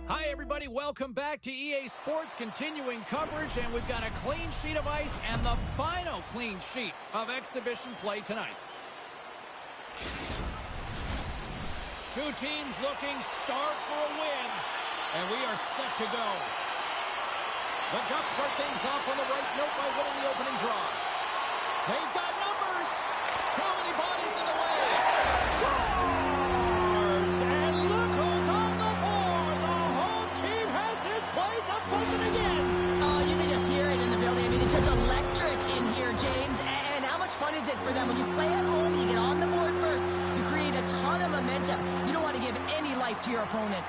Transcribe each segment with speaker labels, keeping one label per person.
Speaker 1: Hi, everybody. Welcome back to EA Sports, continuing coverage, and we've got a clean sheet of ice and the final clean sheet of exhibition play tonight. Two teams looking starved for a win, and we are set to go. The Ducks start things off on the right note by winning the opening draw. They've got numbers. Too many bodies in the way. Scores! And look who's on the board. The home team has this place a buzzing again.
Speaker 2: Oh, you can just hear it in the building. I mean, it's just electric in here, James. And how much fun is it for them when you play at home, you get on the board first, you create a ton of momentum. You don't want to give any life to your opponent.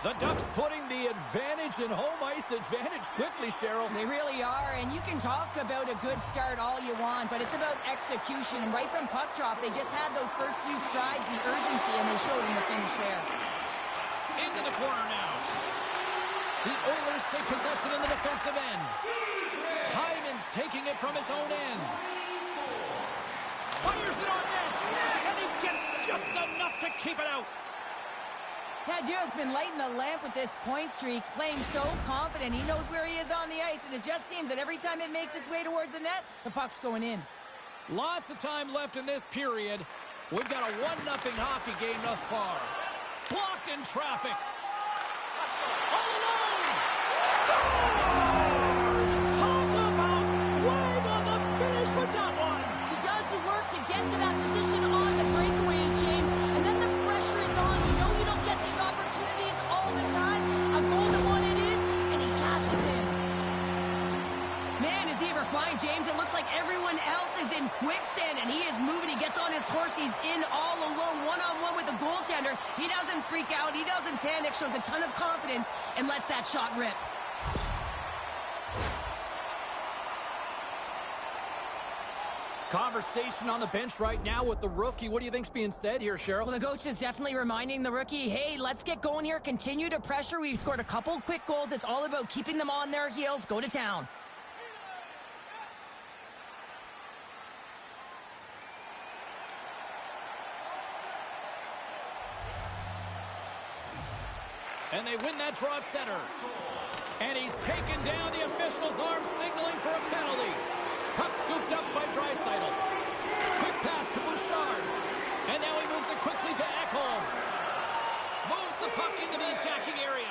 Speaker 1: The Ducks putting the advantage in home ice advantage quickly, Cheryl.
Speaker 2: They really are, and you can talk about a good start all you want, but it's about execution. And right from puck drop, they just had those first few strides, the urgency, and they showed in the finish there.
Speaker 1: Into the corner now. The Oilers take possession in the defensive end. Hyman's taking it from his own end. Fires it on net, and he gets just enough to keep it out.
Speaker 2: Cadio's been lighting the lamp with this point streak, playing so confident. He knows where he is on the ice, and it just seems that every time it makes its way towards the net, the puck's going in.
Speaker 1: Lots of time left in this period. We've got a 1-0 hockey game thus far. Blocked in traffic. All alone! Scores! Talk about swag on the finish with that one.
Speaker 2: He does the work to get to that position on the breakaway, James, and then the pressure is on. You know you don't get these opportunities all the time. A golden one it is, and he cashes in. Man, is he ever flying, James? It looks like everyone else is in quicksand, and he is moving. He gets on his horse. He's in all alone, one-on-one with the goaltender. He doesn't freak out. He doesn't panic. Shows a ton of confidence and lets that shot rip.
Speaker 1: Conversation on the bench right now with the rookie. What do you think's being said here, Cheryl?
Speaker 2: Well, the coach is definitely reminding the rookie, hey, let's get going here. Continue to pressure. We've scored a couple quick goals. It's all about keeping them on their heels. Go to town.
Speaker 1: And they win that draw at center. And he's taken down. The official's arm signaling for a penalty. Puck scooped up by Draisaitl. Quick pass to Bouchard. And now he moves it quickly to Ekholm. Moves the puck into the attacking area.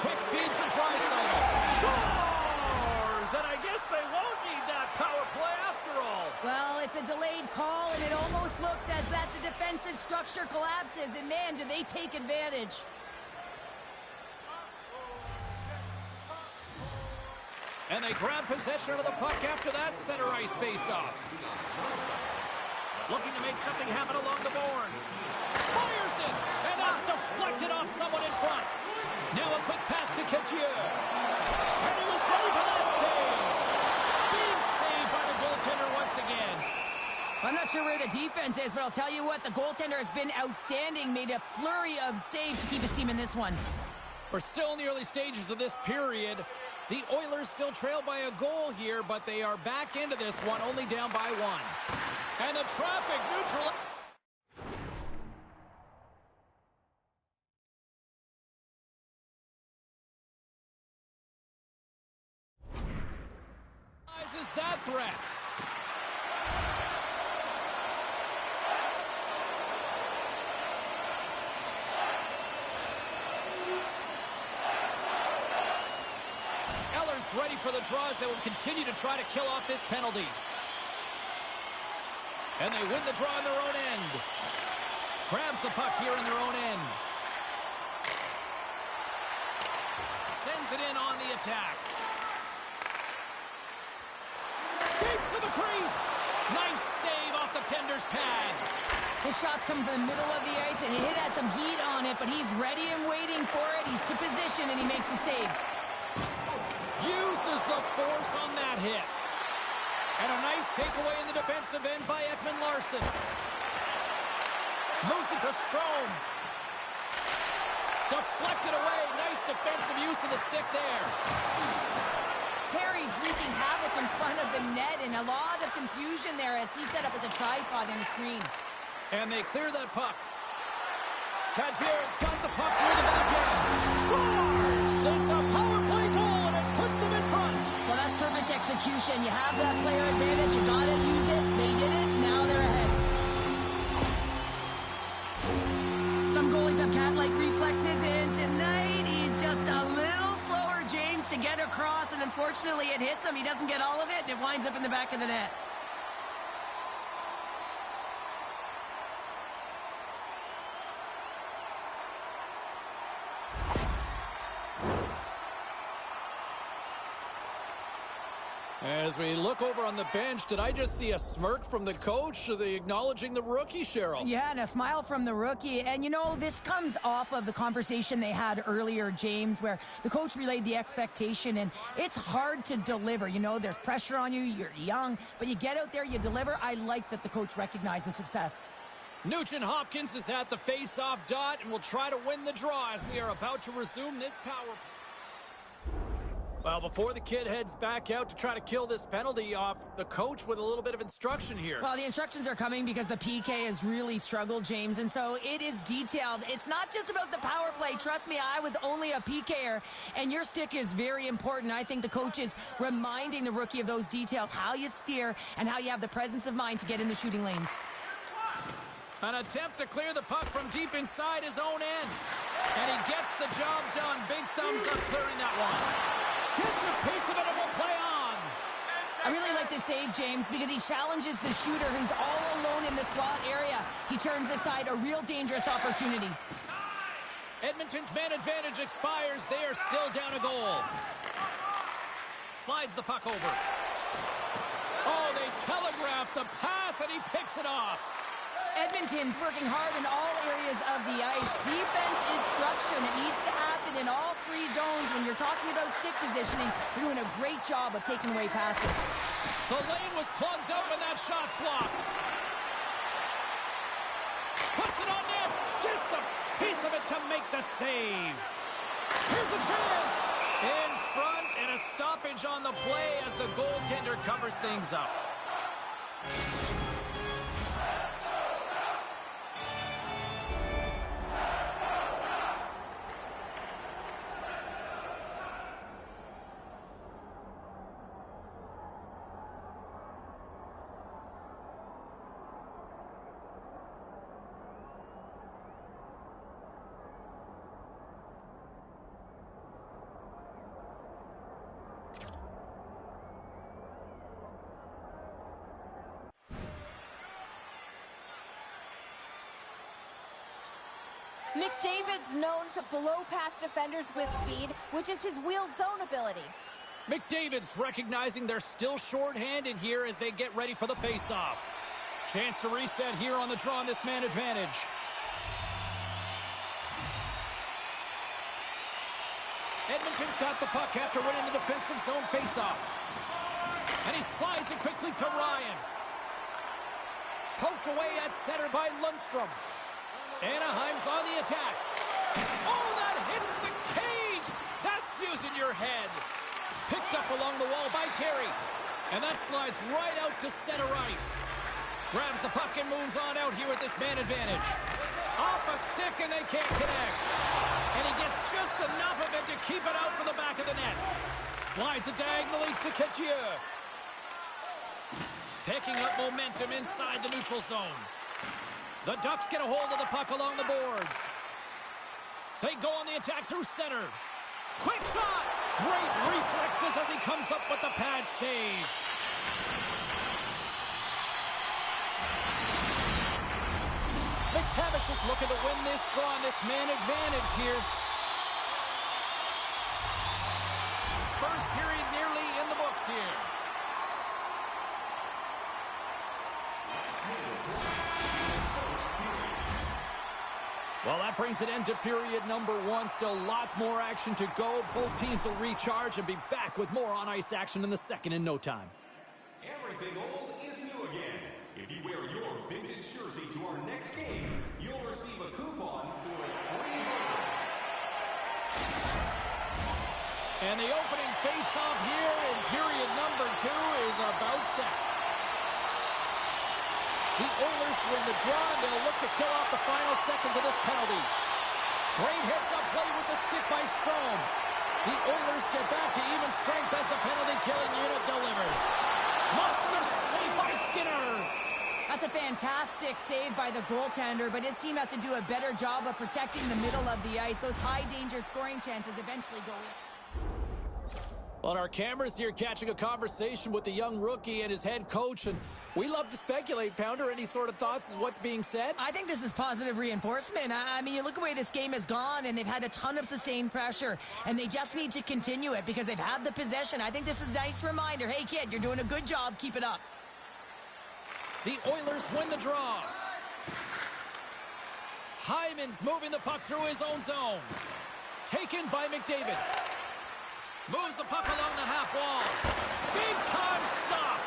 Speaker 1: Quick feed to Draisaitl. Scores! And I guess they won't need that power play after all.
Speaker 2: Well, it's a delayed call, and it almost looks as that the defensive structure collapses. And, man, do they take advantage.
Speaker 1: And they grab possession of the puck after that center ice face-off. Looking to make something happen along the boards. Fires it! And that's deflected off someone in front. Now a quick pass to Couture. And he was ready for that save. Big save by the goaltender once again.
Speaker 2: I'm not sure where the defense is, but I'll tell you what, the goaltender has been outstanding. Made a flurry of saves to keep his team in this one.
Speaker 1: We're still in the early stages of this period. The Oilers still trail by a goal here, but they are back into this one, only down by one. And the traffic neutralizes that threat. Ready for the draws. They will continue to try to kill off this penalty. And they win the draw in their own end. Grabs the puck here in their own end. Sends it in on the attack. Skates to the crease. Nice save off the tender's pad.
Speaker 2: His shot's coming from the middle of the ice, and it has some heat on it, but he's ready and waiting for it. He's to position, and he makes the save.
Speaker 1: Uses the force on that hit. And a nice takeaway in the defensive end by Ekman-Larsson. Moves it to Strome. Deflected away. Nice defensive use of the stick there.
Speaker 2: Terry's wreaking havoc in front of the net, and a lot of confusion there as he set up as a tripod on the screen.
Speaker 1: And they clear that puck. Kajir's got the puck near the back end. Scores! It's a power play goal, and it puts them in front.
Speaker 2: Well, that's perfect execution. You have that player advantage. You got to use it. They did it. Now they're ahead. Some goalies have cat-like reflexes, and tonight he's just a little slower, James, to get across, and unfortunately it hits him. He doesn't get all of it, and it winds up in the back of the net.
Speaker 1: As we look over on the bench, did I just see a smirk from the coach? Are they acknowledging the rookie, Cheryl?
Speaker 2: Yeah, and a smile from the rookie. And, you know, this comes off of the conversation they had earlier, James, where the coach relayed the expectation, and it's hard to deliver. You know, there's pressure on you, you're young, but you get out there, you deliver. I like that the coach recognized the success.
Speaker 1: Nugent Hopkins is at the face-off dot and will try to win the draw as we are about to resume this power. Well, before the kid heads back out to try to kill this penalty off, the coach with a little bit of instruction here.
Speaker 2: Well, the instructions are coming because the PK has really struggled, James, and so it is detailed. It's not just about the power play. Trust me, I was only a PKer, and your stick is very important. I think the coach is reminding the rookie of those details, how you steer and how you have the presence of mind to get in the shooting lanes.
Speaker 1: An attempt to clear the puck from deep inside his own end. And he gets the job done. Big thumbs up clearing that one. Gets a piece of it and will play on.
Speaker 2: I really like this save, James, because he challenges the shooter who's all alone in the slot area. He turns aside a real dangerous opportunity.
Speaker 1: Edmonton's man advantage expires. They are still down a goal. Slides the puck over. Oh, they telegraph the pass, and he picks it off.
Speaker 2: Edmonton's working hard in all areas of the ice. Defense is structure, and it needs to happen in all three zones. When you're talking about stick positioning, you're doing a great job of taking away passes.
Speaker 1: The lane was plugged up, and that shot's blocked. Puts it on net. Gets a piece of it to make the save. Here's a chance. In front, and a stoppage on the play as the goaltender covers things up.
Speaker 3: McDavid's known to blow past defenders with speed, which is his wheel zone ability.
Speaker 1: McDavid's recognizing they're still short-handed here as they get ready for the face-off. Chance to reset here on the draw on this man advantage. Edmonton's got the puck after winning the defensive zone face-off. And he slides it quickly to Ryan. Poked away at center by Lundstrom. Anaheim's on the attack. Oh, that hits the cage! That's using your head. Picked up along the wall by Terry. And that slides right out to center ice. Grabs the puck and moves on out here with this man advantage. Off a stick and they can't connect. And he gets just enough of it to keep it out for the back of the net. Slides it diagonally to Couture. Picking up momentum inside the neutral zone. The Ducks get a hold of the puck along the boards. They go on the attack through center. Quick shot! Great reflexes as he comes up with the pad save. McTavish is looking to win this draw on this man advantage here. First period nearly in the books here. Well, that brings an end to period number one. Still lots more action to go. Both teams will recharge and be back with more on-ice action in the second in no time.
Speaker 4: Everything old is new again. If you wear your vintage jersey to our next game, you'll receive a coupon for a free burger.
Speaker 1: And the opening face-off here in period number 2 is about set. The Oilers win the draw, and they'll look to kill off the final seconds of this penalty. Great hits-up play with the stick by Strome. The Oilers get back to even strength as the penalty-killing unit delivers. Monster save by Skinner.
Speaker 2: That's a fantastic save by the goaltender, but his team has to do a better job of protecting the middle of the ice. Those high-danger scoring chances eventually go in.
Speaker 1: Well, our cameras here catching a conversation with the young rookie and his head coach, and we love to speculate. Pounder, any sort of thoughts as what's being said?
Speaker 2: I think this is positive reinforcement. I mean, you look at the way this game has gone, and they've had a ton of sustained pressure, and they just need to continue it because they've had the possession. I think this is a nice reminder. Hey, kid, you're doing a good job. Keep it up.
Speaker 1: The Oilers win the draw. Hyman's moving the puck through his own zone. Taken by McDavid. Moves the puck along the half wall. Big time stop.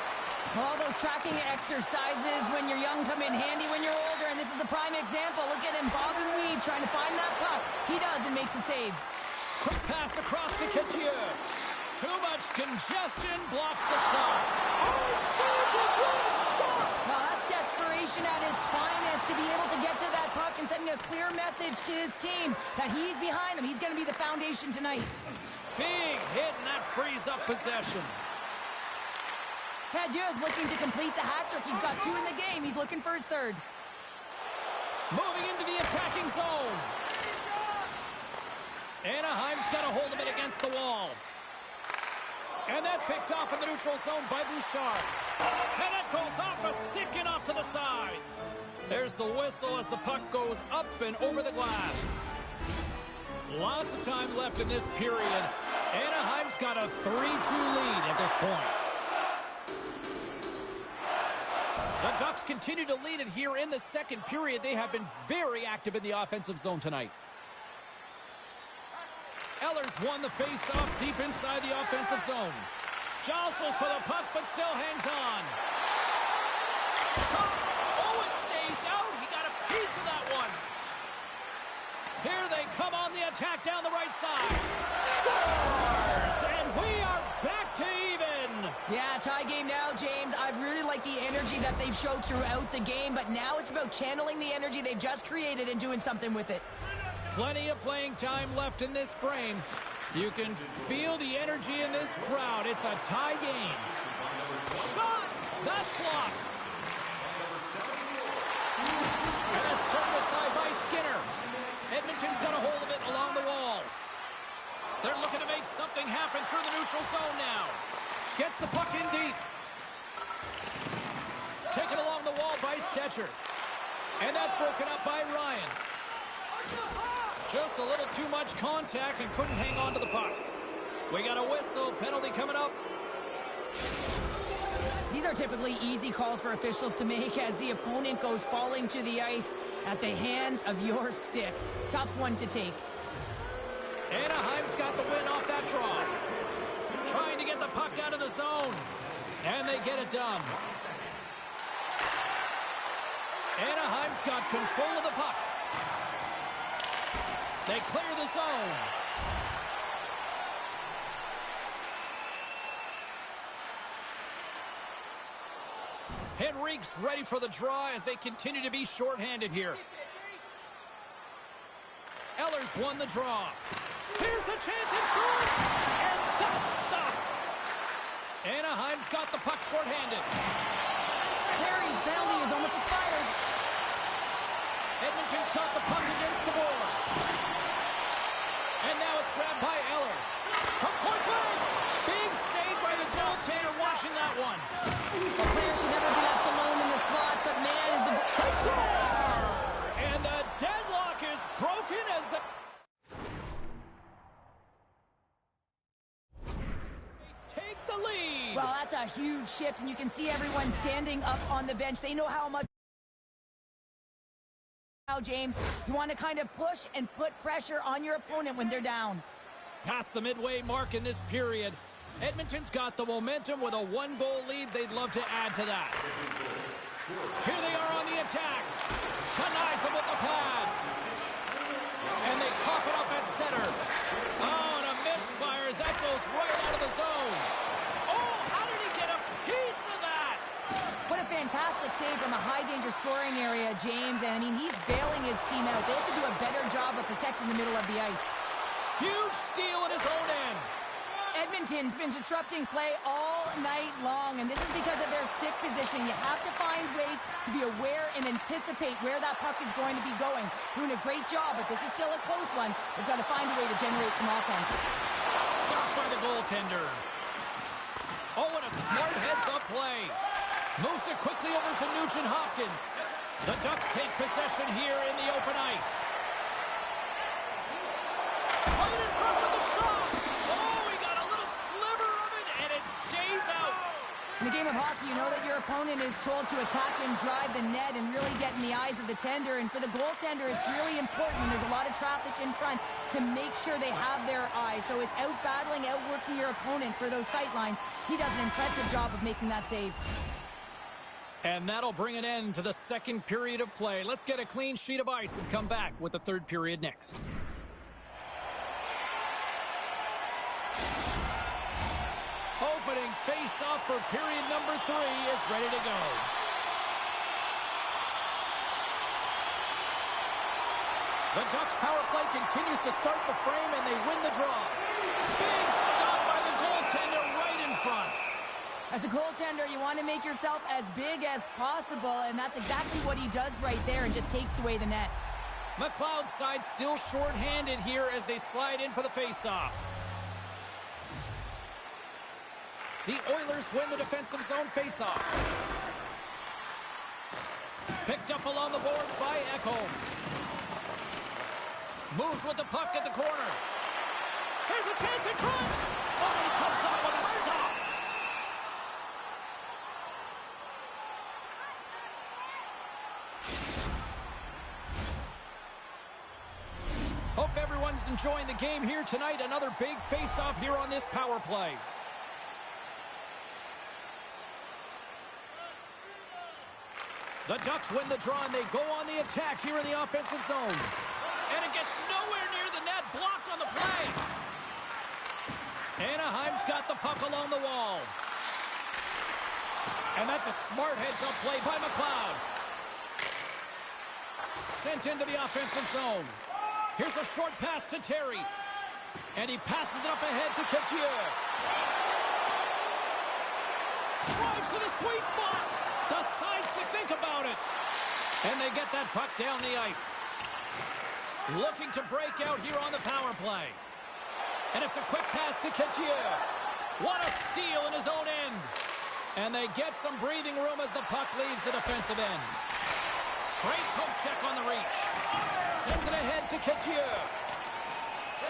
Speaker 2: All those tracking exercises when you're young come in handy when you're older, and this is a prime example. Look at him, bob and weave, trying to find that puck. He does and makes a save.
Speaker 1: Quick pass across to Couture. Too much congestion blocks the shot. Oh, saved it! What a stop!
Speaker 2: Well, that's desperation at its finest to be able to get to that puck and sending a clear message to his team that he's behind him. He's going to be the foundation tonight.
Speaker 1: Big hit, and that frees up possession.
Speaker 2: Cadieux is looking to complete the hat trick. He's got 2 in the game. He's looking for his 3rd.
Speaker 1: Moving into the attacking zone. Anaheim's got a hold of it against the wall. And that's picked off in the neutral zone by Bouchard. And it goes off a stick and off to the side. There's the whistle as the puck goes up and over the glass. Lots of time left in this period. Anaheim's got a 3-2 lead at this point. The Ducks continue to lead it here in the second period. They have been very active in the offensive zone tonight. Ehlers won the face-off deep inside the offensive zone. Jostles for the puck, but still hangs on. Shot! Oh, it stays out. He got a piece of that one. Here they come on the attack down the right side. Scores! And we are back to even.
Speaker 2: Yeah, tie game now, James. I really like the energy that they've showed throughout the game, but now it's about channeling the energy they've just created and doing something with it.
Speaker 1: Plenty of playing time left in this frame. You can feel the energy in this crowd. It's a tie game. Shot! That's blocked. And it's turned aside by Skinner. Edmonton's got a hold of it along the wall. They're looking to make something happen through the neutral zone now. Gets the puck in deep. Taken along the wall by Stetcher. And that's broken up by Ryan. Just a little too much contact and couldn't hang on to the puck. We got a whistle. Penalty coming up.
Speaker 2: These are typically easy calls for officials to make as the opponent goes falling to the ice at the hands of your stick. Tough one to take.
Speaker 1: Anaheim's got the win off that draw. Trying to get the puck out of the zone. And they get it done. Anaheim's got control of the puck. They clear the zone. Henrique's ready for the draw as they continue to be shorthanded here. Ehlers won the draw. Here's a chance in front, and that's stopped. Anaheim's got the puck shorthanded.
Speaker 2: Terry's penalty is almost expired.
Speaker 1: Edmonton's got the puck against the boards. And now it's grabbed by Eller. From point blank. Big save by the goaltender watching that one.
Speaker 2: A player should never be left alone in the slot, but man is the...
Speaker 1: They score! And the deadlock is broken as the... They take the lead.
Speaker 2: Well, that's a huge shift, and you can see everyone standing up on the bench. They know how much... Now, James, you want to kind of push and put pressure on your opponent when they're down.
Speaker 1: Past the midway mark in this period, Edmonton's got the momentum with a 1-goal lead. They'd love to add to that. Here they are on the attack. Denies them with the pad. And they cough it up at center. Oh, and a misfire as that goes right out of the
Speaker 2: them out. They have to do a better job of protecting the middle of the ice.
Speaker 1: Huge steal at his own end.
Speaker 2: Edmonton's been disrupting play all night long, and this is because of their stick position. You have to find ways to be aware and anticipate where that puck is going to be going. Doing a great job, but this is still a close one. They've got to find a way to generate some offense.
Speaker 1: Stopped by the goaltender. Oh, and a smart heads-up play. Moves it quickly over to Nugent-Hopkins. The Ducks take possession here in the open ice. Right in front with the shot. Oh, he got a little sliver of it, and it stays out.
Speaker 2: In the game of hockey, you know that your opponent is told to attack and drive the net and really get in the eyes of the tender. And for the goaltender, it's really important when there's a lot of traffic in front to make sure they have their eyes. So it's out-battling, outworking your opponent for those sight lines. He does an impressive job of making that save.
Speaker 1: And that'll bring an end to the second period of play. Let's get a clean sheet of ice and come back with the third period next. Opening face-off for period number 3 is ready to go. The Ducks power play continues to start the frame, and they win the draw. Big stop by the goaltender right in front.
Speaker 2: As a goaltender, you want to make yourself as big as possible, and that's exactly what he does right there and just takes away the net.
Speaker 1: McLeod's side still short-handed here as they slide in for the face-off. The Oilers win the defensive zone face-off. Picked up along the boards by Ekholm. Moves with the puck at the corner. There's a chance in front. Oh, he comes up with a stop. Hope everyone's enjoying the game here tonight. Another big face-off here on this power play. The Ducks win the draw, and they go on the attack here in the offensive zone. And it gets nowhere near the net, blocked on the play. Anaheim's got the puck along the wall. And that's a smart heads-up play by McLeod. Sent into the offensive zone. Here's a short pass to Terry. And he passes it up ahead to Couture. Drives to the sweet spot. Decides to think about it. And they get that puck down the ice. Looking to break out here on the power play. And it's a quick pass to Couture. What a steal in his own end. And they get some breathing room as the puck leaves the defensive end. Great poke check on the reach. Sends it ahead to Couture.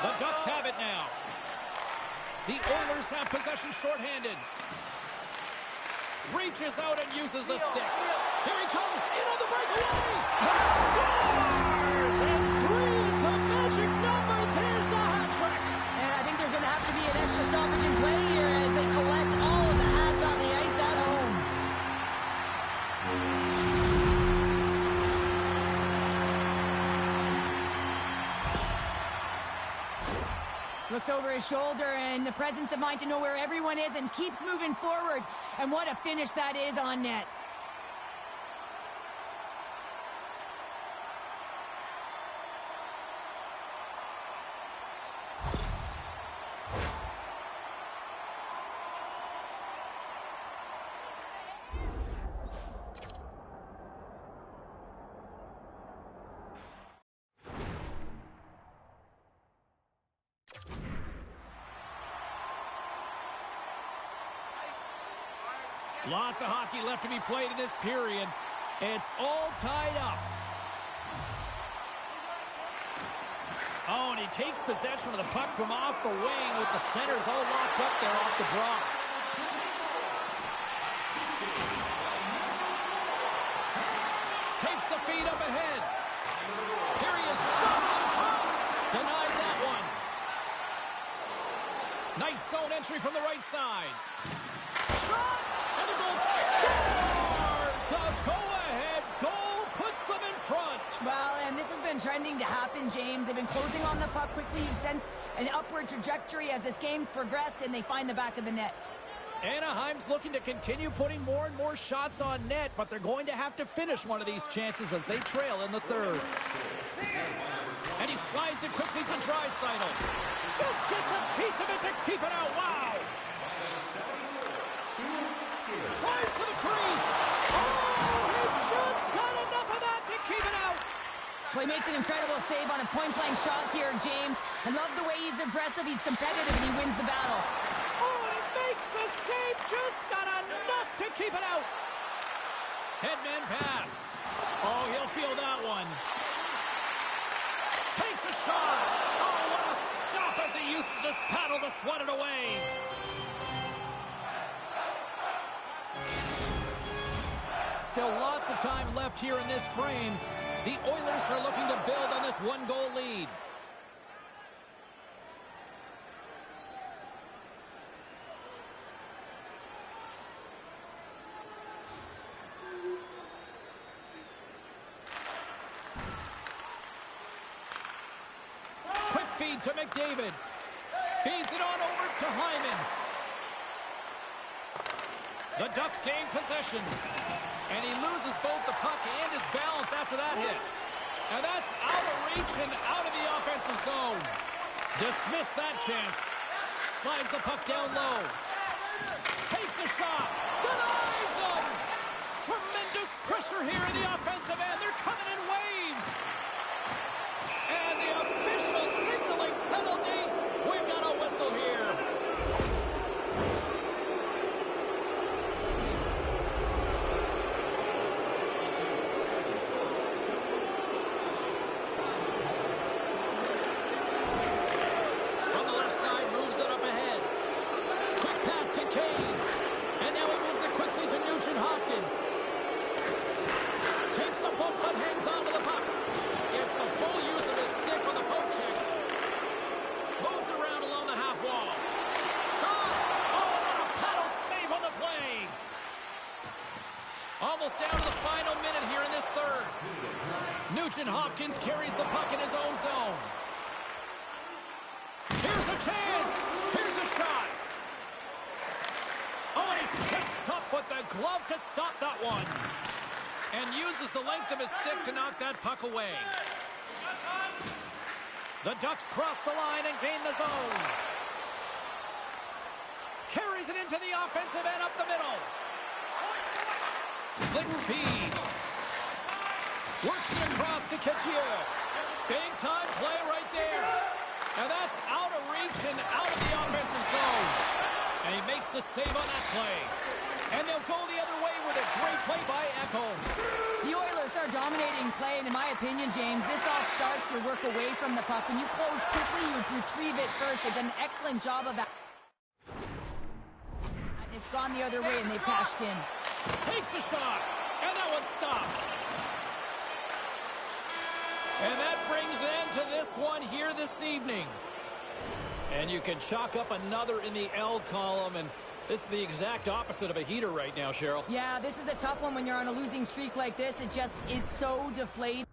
Speaker 1: The Ducks have it now. The Oilers have possession shorthanded. Reaches out and uses the stick. Here he comes, in on the breakaway! Scores! And three's the magic number. There's the hat trick.
Speaker 2: And I think there's going to have to be an extra stoppage in play here as they collect all of the hats on the ice at home. Looks over his shoulder and the presence of mind to know where everyone is and keeps moving forward. And what a finish that is on net.
Speaker 1: Lots of hockey left to be played in this period. It's all tied up. Oh, and he takes possession of the puck from off the wing with the centers all locked up there off the draw. Takes the feed up ahead. Here he is, shot in front. Denied that one. Nice zone entry from the right side. Shot! And the goal scores! The go-ahead goal puts them in front.
Speaker 2: Well, and this has been trending to happen, James. They've been closing on the puck quickly. You sense an upward trajectory as this game's progressed, and they find the back of the net.
Speaker 1: Anaheim's looking to continue putting more and more shots on net, but they're going to have to finish one of these chances as they trail in the third. Slides it quickly to Draisaitl. Just gets a piece of it to keep it out. Wow. Drives to the crease. Oh, he just got enough of that to keep it out.
Speaker 2: Well, he makes an incredible save on a point-blank shot here, James. I love the way he's aggressive, he's competitive, and he wins the battle.
Speaker 1: Oh, and he makes the save. Just got enough to keep it out. Headman pass. Oh, he'll feel that one. Takes a shot. Oh, what a stop as he uses his paddle to swat it away. Still lots of time left here in this frame. The Oilers are looking to build on this one-goal lead. Quick feed to McDavid. Feeds it on over to Hyman. The Ducks gain possession. And he loses both the puck and his balance after that hit. And that's out of reach and out of the offensive zone. Dismiss that chance. Slides the puck down low. Takes a shot. Denies him. Tremendous pressure here in the offensive end. They're coming in waves. And the official signaling penalty. We've got a whistle here. Almost down to the final minute here in this third. Nugent-Hopkins carries the puck in his own zone. Here's a chance. Here's a shot. Oh, and he sticks up with the glove to stop that one. And uses the length of his stick to knock that puck away. The Ducks cross the line and gain the zone. Carries it into the offensive end up the middle. Slick feed. Works it across to Kitchier. Big time play right there. And that's out of reach and out of the offensive zone. And he makes the save on that play. And they'll go the other way with a great play by Ekholm.
Speaker 2: The Oilers are dominating play, and in my opinion, James, this all starts your work away from the puck. When you close quickly, you retrieve it first. They've done an excellent job of that. And it's gone the other way, and they passed in.
Speaker 1: Takes a shot, and that one's stopped. And that brings an end to this one here this evening. And you can chalk up another in the L column, and this is the exact opposite of a heater right now, Cheryl.
Speaker 2: Yeah, this is a tough one when you're on a losing streak like this. It just is so deflating.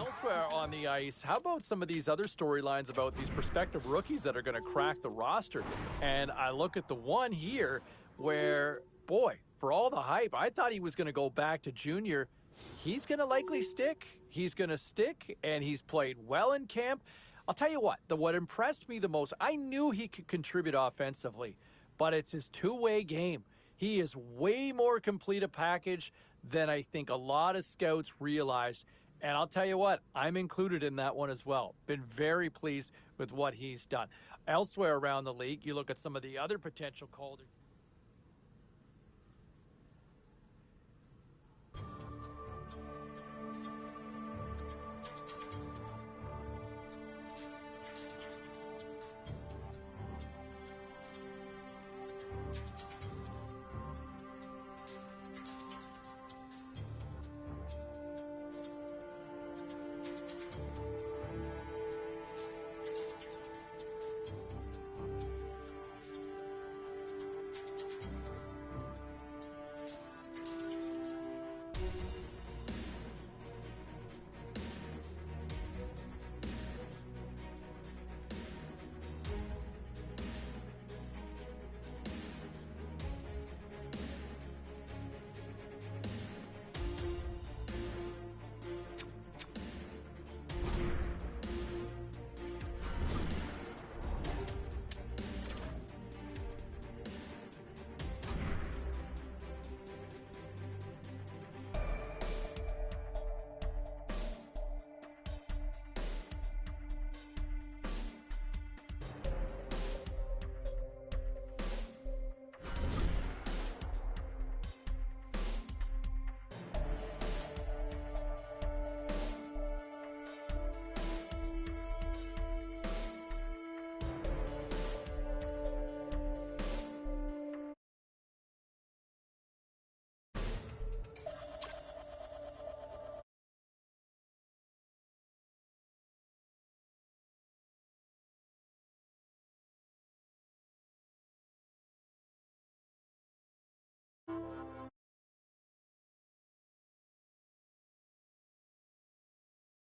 Speaker 1: Elsewhere on the ice, how about some of these other storylines about these prospective rookies that are going to crack the roster? And I look at the one here where, boy, for all the hype, I thought he was going to go back to junior. He's going to likely stick. He's going to stick, and he's played well in camp. I'll tell you what impressed me the most, I knew he could contribute offensively, but it's his two-way game. He is way more complete a package than I think a lot of scouts realized. And I'll tell you what, I'm included in that one as well. Been very pleased with what he's done. Elsewhere around the league, you look at some of the other potential Calder.